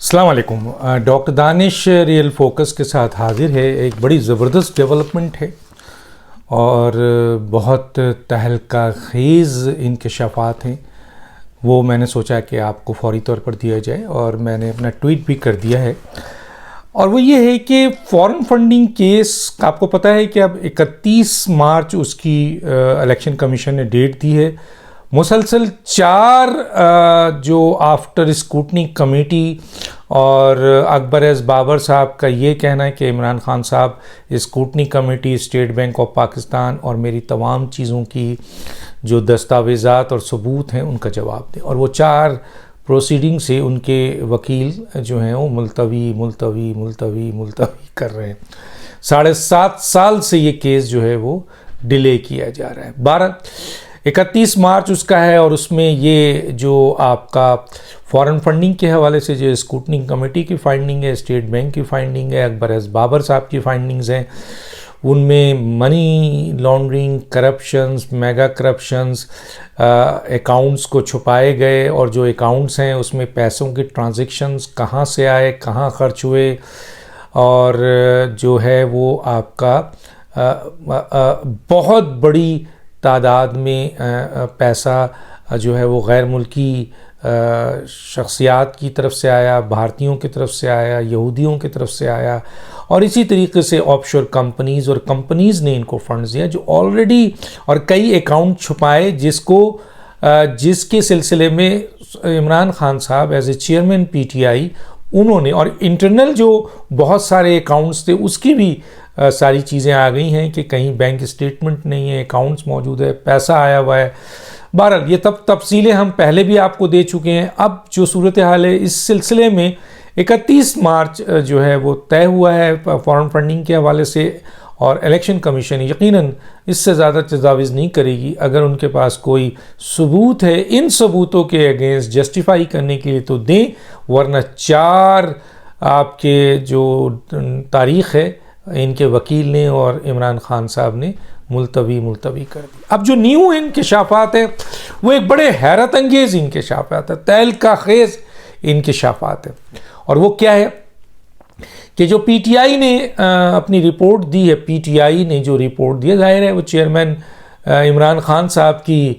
السلام علیکم. ڈاکٹر دانش real focus کے ساتھ حاضر ہے. ایک بڑی زبردست ڈیولپمنٹ ہے اور بہت تہلکہ خیز انکشافات ہیں. وہ میں نے سوچا کہ آپ کو فوری طور پر دیا جائے اور میں نے اپنا ٹویٹ بھی کر دیا ہے. اور وہ یہ ہے کہ فارن فنڈنگ کیس آپ کو پتہ ہے کہ اب 31 مارچ اس کی الیکشن کمیشن نے ڈیٹ دی ہے. مسلسل 4 جو آفٹر اسکروٹنی کمیٹی اور اکبر ایس بابر صاحب کا یہ کہنا ہے کہ عمران خان صاحب scrutiny committee, state bank of Pakistan اور میری تمام چیزوں کی جو دستاویزات اور ثبوت ہیں ان کا جواب دیں. اور وہ 4 پروسیڈنگ سے ان کے وکیل جو ہیں وہ ملتوی کر رہے ہیں. 7.5 سال سے یہ کیس جو ہے وہ ڈیلے کیا جا رہا ہے. 31 مارچ اس کا ہے اور اس میں یہ جو آپ کا فارن فنڈنگ کے حوالے سے جو اسکروٹنی کمیٹی کی فائنڈنگ ہے، اسٹیٹ بینک کی فائنڈنگ ہے، اکبر ایس بابر صاحب کی فائنڈنگز ہیں. ان میں منی لانڈرنگ، کرپشنز، میگا کرپشنز، اکاؤنٹس کو چھپائے گئے اور جو اکاؤنٹس ہیں اس میں پیسوں کے ٹرانزیکشنز کہاں سے آئے، کہاں خرچ ہوئے، اور جو ہے وہ آپ کا بہت بڑی تعداد میں پیسہ جو ہے وہ غیر ملکی شخصیات کی طرف سے آیا، بھارتیوں کی طرف سے آیا، یہودیوں کی طرف سے آیا، اور اسی طریقے سے آف شور کمپنیز اور کمپنیز نے ان کو فنڈز دیا جو آلریڈی، اور کئی اکاؤنٹ چھپائے جس کے سلسلے میں عمران خان صاحب as a chairman P T I انہوں نے، اور انٹرنل جو بہت سارے اکاؤنٹس تھے اس کی بھی ساری چیزیں آ گئی ہیں کہ کہیں بینک اسٹیٹمنٹ نہیں ہے، اکاؤنٹس موجود ہے، پیسہ آیا ہوا ہے. بہرحال یہ تفصیلیں ہم پہلے بھی آپ کو دے چکے ہیں. اب جو صورتحال ہے اس سلسلے میں 31 مارچ جو ہے وہ طے ہوا ہے فارن فنڈنگ کے حوالے سے، اور الیکشن کمیشن یقیناً اس سے زیادہ تجاوز نہیں کرے گی. اگر ان کے پاس کوئی ثبوت ہے ان ثبوتوں کے اگینسٹ جسٹیفائی کرنے کے لیے تو دیں، ورنہ 4 آپ کے جو تاریخ ہے ان کے وکیل نے اور عمران خان صاحب نے ملتوی کر دی. اب جو نیو انکشافات ہیں وہ ایک بڑے حیرت انگیز انکشافات ہیں، تہلکہ خیز انکشافات ہیں. اور وہ کیا ہے کہ جو پی ٹی آئی نے اپنی رپورٹ دی ہے، پی ٹی آئی نے جو رپورٹ دی ہے، ظاہر ہے وہ چیئرمین عمران خان صاحب کی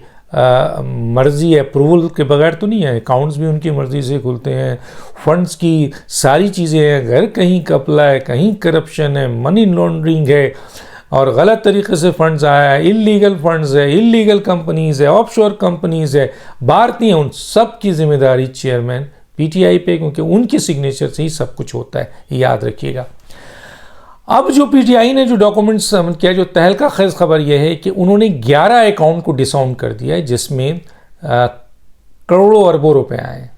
مرضی ہے، اپروول کے بغیر تو نہیں ہے. اکاؤنٹس بھی ان کی مرضی سے کھلتے ہیں، فنڈز کی ساری چیزیں ہیں، غیر کہیں کپلا ہے، کہیں کرپشن ہے، منی لانڈرنگ ہے اور غلط طریقے سے فنڈز آیا ہے، اللیگل فنڈز ہے، اللیگل کمپنیز ہے، آف شور کمپنیز ہے، بھارتی ہیں. ان سب کی ذمہ داری چیئرمین پی ٹی آئی پہ، کیونکہ ان کی سگنیچر سے ہی سب کچھ ہوتا ہے، یاد رکھیے گا. اب جو پی ٹی آئی نے جو ڈاکومنٹس کیا، جو تہلکہ خیز خبر یہ ہے کہ انہوں نے 11 اکاؤنٹ کو ڈس آؤن کر دیا ہے جس میں کروڑوں اربوں روپے آئے ہیں.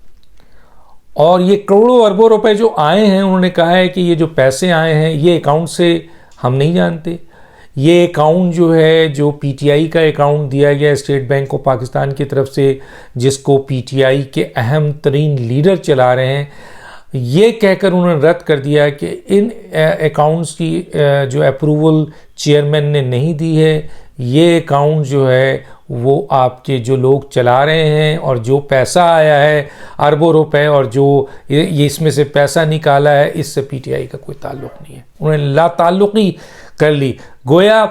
اور یہ کروڑوں اربوں روپے جو آئے ہیں انہوں نے کہا ہے کہ یہ جو پیسے آئے ہیں یہ اکاؤنٹ سے ہم نہیں جانتے. یہ اکاؤنٹ جو ہے، جو پی ٹی آئی کا اکاؤنٹ دیا گیا اسٹیٹ بینک آف پاکستان کی طرف سے، جس کو پی ٹی آئی کے اہم ترین لیڈر چلا رہے ہیں، یہ کہہ کر انہوں نے رد کر دیا کہ ان اکاؤنٹس کی جو اپروول چیئرمین نے نہیں دی ہے. یہ اکاؤنٹ جو ہے وہ آپ کے جو لوگ چلا رہے ہیں اور جو پیسہ آیا ہے اربوں روپے اور جو یہ اس میں سے پیسہ نکالا ہے، اس سے پی ٹی آئی کا کوئی تعلق نہیں ہے. انہوں نے لا تعلقی کر لی. گویا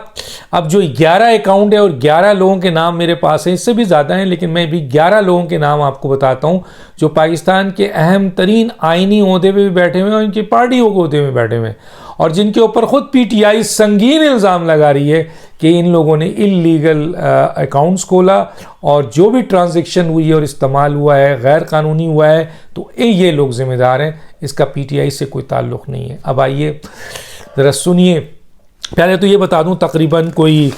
اب جو 11 اکاؤنٹ ہے اور 11 لوگوں کے نام میرے پاس ہیں، اس سے بھی زیادہ ہیں لیکن میں بھی 11 لوگوں کے نام آپ کو بتاتا ہوں جو پاکستان کے اہم ترین آئینی عہدے پہ بھی بیٹھے ہوئے ہیں اور ان کی پارٹیوں کے عہدے میں بیٹھے ہوئے ہیں، اور جن کے اوپر خود پی ٹی آئی سنگین الزام لگا رہی ہے کہ ان لوگوں نے اللیگل اکاؤنٹس کھولا اور جو بھی ٹرانزیکشن ہوئی ہے اور استعمال ہوا ہے غیر قانونی ہوا ہے، تو یہ لوگ ذمہ دار ہیں. اس کا پی ٹی آئی سے کوئی تعلق نہیں ہے. اب آئیے ذرا سنیے. پہلے تو یہ بتا دوں تقریباً کوئی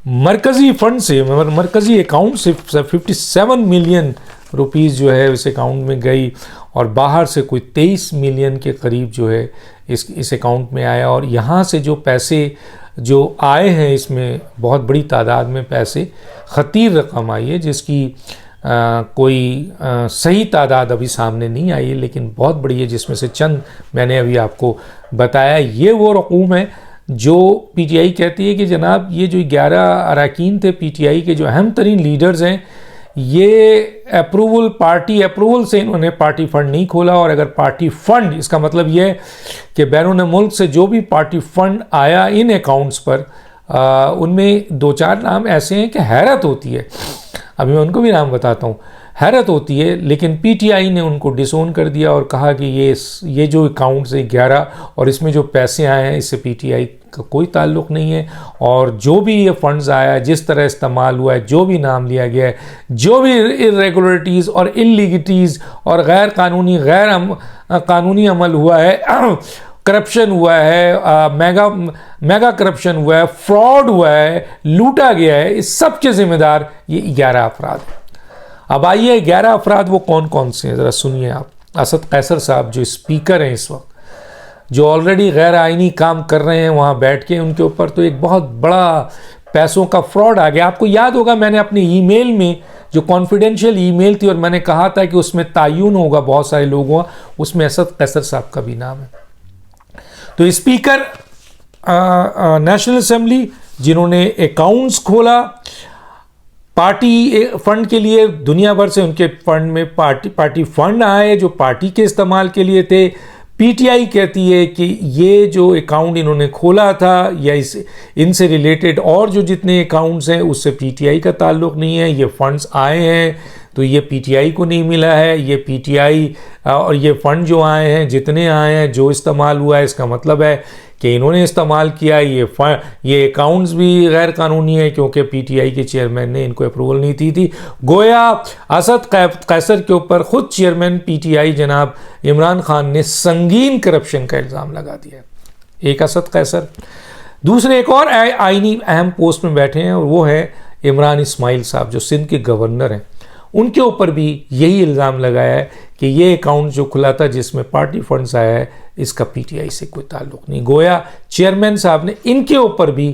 مرکزی فنڈ سے، مرکزی اکاؤنٹ سے 57 ملین روپیز جو ہے اس اکاؤنٹ میں گئی، اور باہر سے کوئی 23 ملین کے قریب جو ہے اس اکاؤنٹ میں آیا. اور یہاں سے جو پیسے جو آئے ہیں اس میں بہت بڑی تعداد میں پیسے، خطیر رقم آئی ہے جس کی کوئی صحیح تعداد ابھی سامنے نہیں آئی ہے لیکن بہت بڑی ہے، جس میں سے چند میں نے ابھی آپ کو بتایا. یہ وہ رقوم ہے جو پی ٹی آئی کہتی ہے کہ جناب یہ جو 11 اراکین تھے پی ٹی آئی کے جو اہم ترین لیڈرز ہیں، یہ اپروول پارٹی اپروول سے انہوں نے پارٹی فنڈ نہیں کھولا، اور اگر پارٹی فنڈ، اس کا مطلب یہ ہے کہ بیرون ملک سے جو بھی پارٹی فنڈ آیا ان اکاؤنٹس پر، ان میں 2-4 نام ایسے ہیں کہ حیرت ہوتی ہے، ابھی میں ان کو بھی نام بتاتا ہوں، حیرت ہوتی ہے، لیکن پی ٹی آئی نے ان کو ڈس اون کر دیا اور کہا کہ یہ جو اکاؤنٹس ہے 11 اور اس میں جو پیسے آئے ہیں اس سے پی ٹی آئی کا کوئی تعلق نہیں ہے، اور جو بھی یہ فنڈز آیا ہے، جس طرح استعمال ہوا ہے، جو بھی نام لیا گیا ہے، جو بھی irregularities اور illegalities اور غیر قانونی عمل ہوا ہے، کرپشن ہوا ہے، میگا کرپشن ہوا ہے، فراڈ ہوا ہے، لوٹا گیا ہے، اس سب کے ذمہ دار یہ 11 افراد ہیں۔ اب آئیے 11 افراد وہ کون کون سے ہیں ذرا سنیے آپ۔ اسد قیصر صاحب جو اسپیکر ہیں اس وقت، جو آلریڈی غیر آئینی کام کر رہے ہیں وہاں بیٹھ کے، ان کے اوپر تو ایک بہت بڑا پیسوں کا فراڈ آ گیا۔ آپ کو یاد ہوگا میں نے اپنے ای میل میں جو کانفیڈینشیل ای میل تھی اور میں نے کہا تھا کہ اس میں تعین ہوگا بہت سارے لوگوں، اس میں اسد قیصر صاحب کا بھی نام ہے۔ تو اسپیکر نیشنل اسمبلی جنہوں نے اکاؤنٹس کھولا پارٹی فنڈ کے لیے، دنیا بھر سے ان کے فنڈ میں پارٹی فنڈ آئے جو پارٹی کے استعمال کے لیے تھے۔ پی ٹی آئی کہتی ہے کہ یہ جو اکاؤنٹ انہوں نے کھولا تھا یا ان سے ریلیٹڈ اور جو جتنے اکاؤنٹس ہیں اس سے پی ٹی آئی کا تعلق نہیں ہے، یہ فنڈز آئے ہیں تو یہ پی ٹی آئی کو نہیں ملا ہے، یہ پی ٹی آئی اور یہ فنڈ جو آئے ہیں جتنے آئے ہیں جو استعمال ہوا ہے، اس کا مطلب ہے کہ انہوں نے استعمال کیا، یہ اکاؤنٹس بھی غیر قانونی ہے کیونکہ پی ٹی آئی کے چیئرمین نے ان کو اپروول نہیں دی تھی۔ گویا اسد قیصر کے اوپر خود چیئرمین پی ٹی آئی جناب عمران خان نے سنگین کرپشن کا الزام لگا دیا ہے۔ ایک اسد قیصر، دوسرے ایک اور آئینی اہم پوسٹ میں بیٹھے ہیں اور وہ ہے عمران اسماعیل صاحب جو سندھ کے گورنر ہیں، ان کے اوپر بھی یہی الزام لگایا ہے کہ یہ اکاؤنٹ جو کھلا تھا جس میں پارٹی فنڈز آیا ہے اس کا پی ٹی آئی سے کوئی تعلق نہیں۔ گویا چیئرمین صاحب نے ان کے اوپر بھی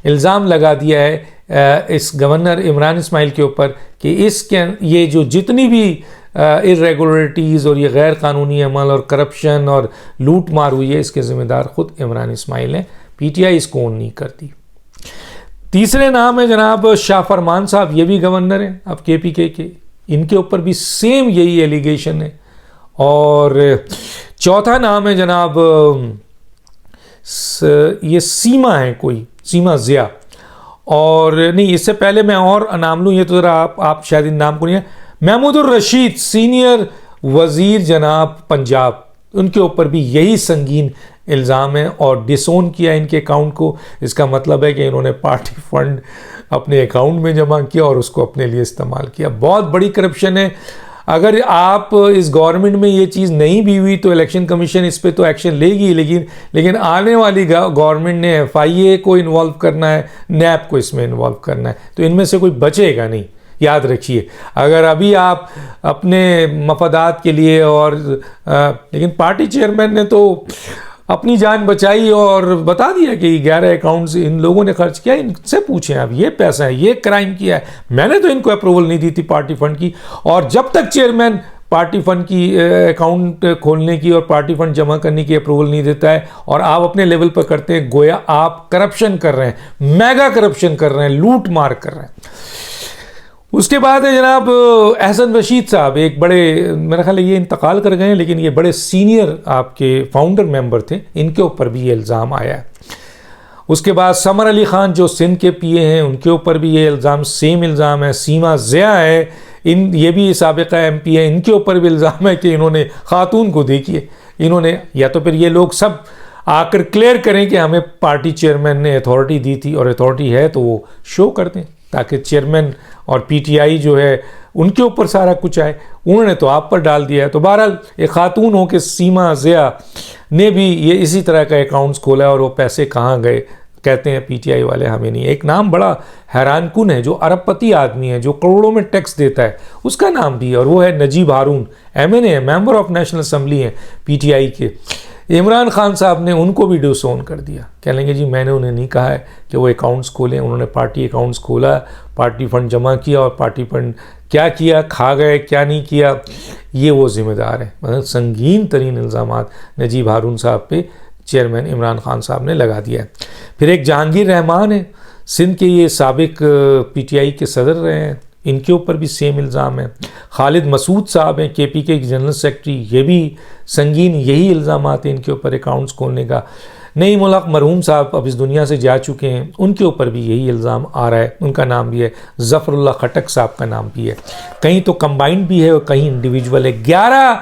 الزام لگا دیا ہے اس گورنر عمران اسماعیل کے اوپر کہ یہ جو جتنی بھی irregularities اور یہ غیر قانونی عمل اور کرپشن اور لوٹ مار ہوئی ہے اس کے ذمہ دار خود عمران اسماعیل ہیں، پی ٹی آئی اس کو اون نہیں کرتی۔ تیسرے نام ہے جناب شاہ فرمان صاحب، یہ بھی گورنر ہیں اب کے پی کے، ان کے اوپر بھی سیم یہی ایلیگیشن ہے۔ اور چوتھا نام ہے جناب یہ سیما ہے، کوئی سیما ضیاء، اور نہیں اس سے پہلے میں اور نام لوں، یہ تو ذرا آپ شاید ان نام کو نہیں ہے، محمود الرشید سینئر وزیر جناب پنجاب، ان کے اوپر بھی یہی سنگین الزام ہے اور ڈس اون کیا ان کے اکاؤنٹ کو۔ اس کا مطلب ہے کہ انہوں نے پارٹی فنڈ اپنے اکاؤنٹ میں جمع کیا اور اس کو اپنے لیے استعمال کیا۔ بہت بڑی کرپشن ہے۔ اگر آپ اس گورنمنٹ میں یہ چیز نہیں بھی ہوئی تو الیکشن کمیشن اس پہ تو ایکشن لے گی، لیکن آنے والی گورنمنٹ نے ایف آئی اے کو انوالو کرنا ہے، نیب کو اس میں انوالو کرنا ہے، تو ان میں سے کوئی بچے گا نہیں۔ یاد رکھیے، اگر ابھی آپ اپنے مفادات کے لیے اور لیکن پارٹی چیئرمین نے تو اپنی جان بچائی اور بتا دیا کہ 11 اکاؤنٹس ان لوگوں نے خرچ کیا، ان سے پوچھیں آپ، یہ پیسہ ہے، یہ کرائم کیا ہے، میں نے تو ان کو اپروول نہیں دی تھی پارٹی فنڈ کی۔ اور جب تک چیئرمین پارٹی فنڈ کی اکاؤنٹ کھولنے کی اور پارٹی فنڈ جمع کرنے کی اپروول نہیں دیتا ہے اور آپ اپنے لیول پر کرتے ہیں، گویا آپ کرپشن کر رہے ہیں، میگا کرپشن کر رہے ہیں، لوٹ مار کر رہے ہیں۔ اس کے بعد ہے جناب احسن رشید صاحب، ایک بڑے، میرا خیال ہے یہ انتقال کر گئے ہیں لیکن یہ بڑے سینئر آپ کے فاؤنڈر ممبر تھے، ان کے اوپر بھی یہ الزام آیا ہے۔ اس کے بعد سمر علی خان جو سندھ کے پی اے ہیں، ان کے اوپر بھی یہ الزام، سیم الزام ہے۔ سیما ضیاء ہے، یہ بھی سابقہ ایم پی ہے، ان کے اوپر بھی الزام ہے کہ انہوں نے خاتون کو دیکھیے، انہوں نے، یا تو پھر یہ لوگ سب آ کر کلیئر کریں کہ ہمیں پارٹی چیئرمین نے اتھارٹی دی تھی، اور اتھارٹی ہے تو وہ شو کر دیں تاکہ چیئرمین اور پی ٹی آئی جو ہے ان کے اوپر سارا کچھ آئے، انہوں نے تو آپ پر ڈال دیا ہے۔ تو بہرحال ایک خاتون ہو کہ سیما ضیاء نے بھی یہ اسی طرح کا اکاؤنٹس کھولا ہے، اور وہ پیسے کہاں گئے کہتے ہیں پی ٹی آئی والے ہمیں نہیں۔ ایک نام بڑا حیران کن ہے جو ارب پتی آدمی ہے، جو کروڑوں میں ٹیکس دیتا ہے، اس کا نام بھی ہے، اور وہ ہے نجیب ہارون، ایم این اے ہے، ممبر آف نیشنل اسمبلی ہیں پی ٹی آئی کے۔ عمران خان صاحب نے ان کو بھی ڈس اون کر دیا، کہہ لیں گے جی میں نے انہیں نہیں کہا ہے کہ وہ اکاؤنٹس کھولیں، انہوں نے پارٹی اکاؤنٹس کھولا، پارٹی فنڈ جمع کیا، اور پارٹی فنڈ کیا کیا، کھا گئے کیا نہیں کیا، یہ وہ ذمہ دار ہیں۔ مطلب سنگین ترین الزامات نجیب ہارون صاحب پہ چیئرمین عمران خان صاحب نے لگا دیا ہے۔ پھر ایک جہانگیر رحمان ہے، سندھ کے یہ سابق پی ٹی آئی کے صدر رہے ہیں، ان کے اوپر بھی سیم الزام ہے. خالد مسعود صاحب ہیں KPK کے جنرل سیکرٹری, یہ بھی سنگین یہی الزامات ہیں ان کے اوپر اکاؤنٹس کھولنے کا. نعیم الحق مرحوم صاحب اب اس دنیا سے جا چکے ہیں, ان کے اوپر بھی یہی الزام آ رہا ہے, ان کا نام بھی ہے. ظفر اللہ خٹک صاحب کا نام بھی ہے. کہیں تو کمبائنڈ بھی ہے اور کہیں انڈیویجول ہے. 11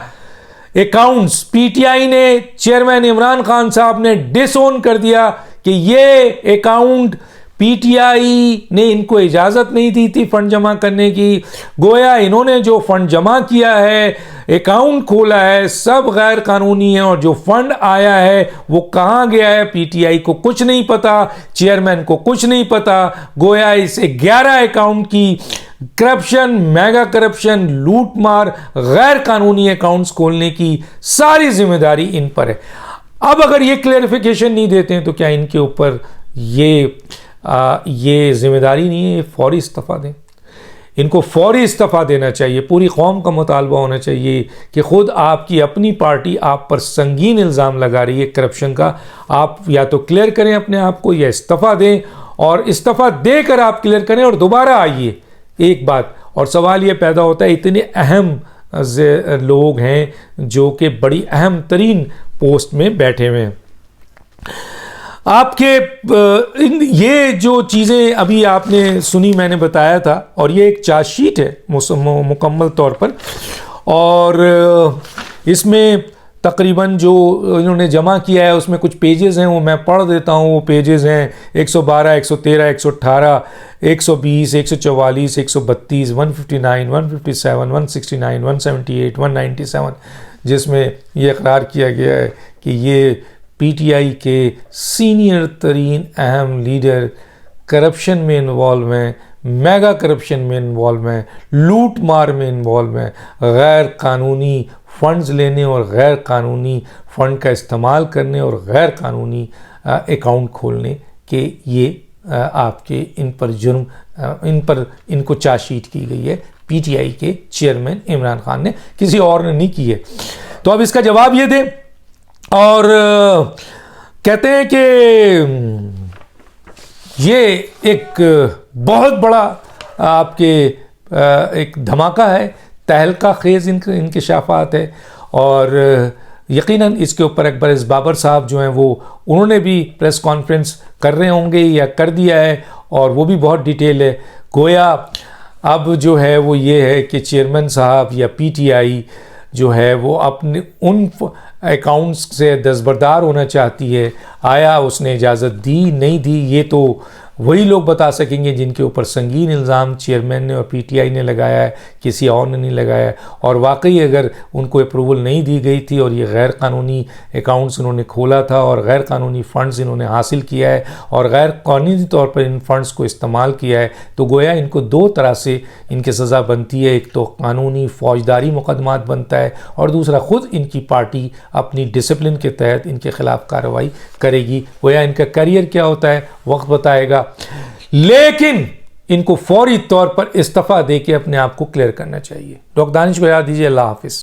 اکاؤنٹس PTI نے, چیئرمین عمران خان صاحب نے ڈس اون کر دیا کہ یہ اکاؤنٹ PTI نے ان کو اجازت نہیں دی تھی فنڈ جمع کرنے کی. گویا انہوں نے جو فنڈ جمع کیا ہے, اکاؤنٹ کھولا ہے, سب غیر قانونی ہے, اور جو فنڈ آیا ہے وہ کہاں گیا ہے PTI کو کچھ نہیں پتا, چیئرمین کو کچھ نہیں پتا. گویا اس 11 اکاؤنٹ کی کرپشن, میگا کرپشن, لوٹ مار, غیر قانونی اکاؤنٹس کھولنے کی ساری ذمہ داری ان پر ہے. اب اگر یہ کلیریفیکیشن نہیں دیتے ہیں تو کیا ان کے اوپر یہ ذمہ داری نہیں ہے, یہ فوری استعفیٰ دیں. ان کو فوری استعفیٰ دینا چاہیے. پوری قوم کا مطالبہ ہونا چاہیے کہ خود آپ کی اپنی پارٹی آپ پر سنگین الزام لگا رہی ہے کرپشن کا, آپ یا تو کلیئر کریں اپنے آپ کو یا استعفیٰ دیں, اور استعفیٰ دے کر آپ کلیئر کریں اور دوبارہ آئیے. ایک بات اور سوال یہ پیدا ہوتا ہے, اتنے اہم لوگ ہیں جو کہ بڑی اہم ترین پوسٹ میں بیٹھے ہوئے ہیں, آپ کے یہ جو چیزیں ابھی آپ نے سنی, میں نے بتایا تھا, اور یہ ایک چارج شیٹ ہے مکمل طور پر, اور اس میں تقریباً جو انہوں نے جمع کیا ہے اس میں کچھ پیجز ہیں, وہ میں پڑھ دیتا ہوں. وہ پیجز ہیں 112, 113, 118, 120, 144, 132, 159, 157, 169, 178, 197, جس میں یہ اقرار کیا گیا ہے کہ یہ PTI کے سینئر ترین اہم لیڈر کرپشن میں انوالو ہیں, میگا کرپشن میں انوالو ہیں, لوٹ مار میں انوالو ہیں, غیر قانونی فنڈز لینے اور غیر قانونی فنڈ کا استعمال کرنے اور غیر قانونی اکاؤنٹ کھولنے کے یہ آپ کے ان پر جرم, ان کو چارج شیٹ کی گئی ہے PTI کے چیئرمین عمران خان نے, کسی اور نے نہیں کی ہے. تو اب اس کا جواب یہ دیں, اور کہتے ہیں کہ یہ ایک بہت بڑا آپ کے ایک دھماکہ ہے, تہلکہ خیز انکشافات ہے, اور یقیناً اس کے اوپر اکبر بابر صاحب جو ہیں وہ انہوں نے بھی پریس کانفرنس کر رہے ہوں گے یا کر دیا ہے, اور وہ بھی بہت ڈیٹیل ہے. گویا اب جو ہے وہ یہ ہے کہ چیئرمین صاحب یا PTI جو ہے وہ اپنے ان اکاؤنٹس سے دستبردار ہونا چاہتی ہے. آیا اس نے اجازت دی, نہیں دی, یہ تو وہی لوگ بتا سکیں گے جن کے اوپر سنگین الزام چیئرمین نے اور PTI نے لگایا ہے, کسی اور نے نہیں لگایا ہے. اور واقعی اگر ان کو اپروول نہیں دی گئی تھی اور یہ غیر قانونی اکاؤنٹس انہوں نے کھولا تھا اور غیر قانونی فنڈز انہوں نے حاصل کیا ہے اور غیر قانونی طور پر ان فنڈز کو استعمال کیا ہے, تو گویا ان کو دو طرح سے ان کی سزا بنتی ہے. ایک تو قانونی فوجداری مقدمات بنتا ہے, اور دوسرا خود ان کی پارٹی اپنی ڈسپلن کے تحت ان کے خلاف کارروائی کرے گی. گویا ان کا کیریئر کیا ہوتا ہے وقت بتائے گا, لیکن ان کو فوری طور پر استعفیٰ دے کے اپنے آپ کو کلیئر کرنا چاہیے. ڈاکٹر دانش کو یاد دیجیے. اللہ حافظ.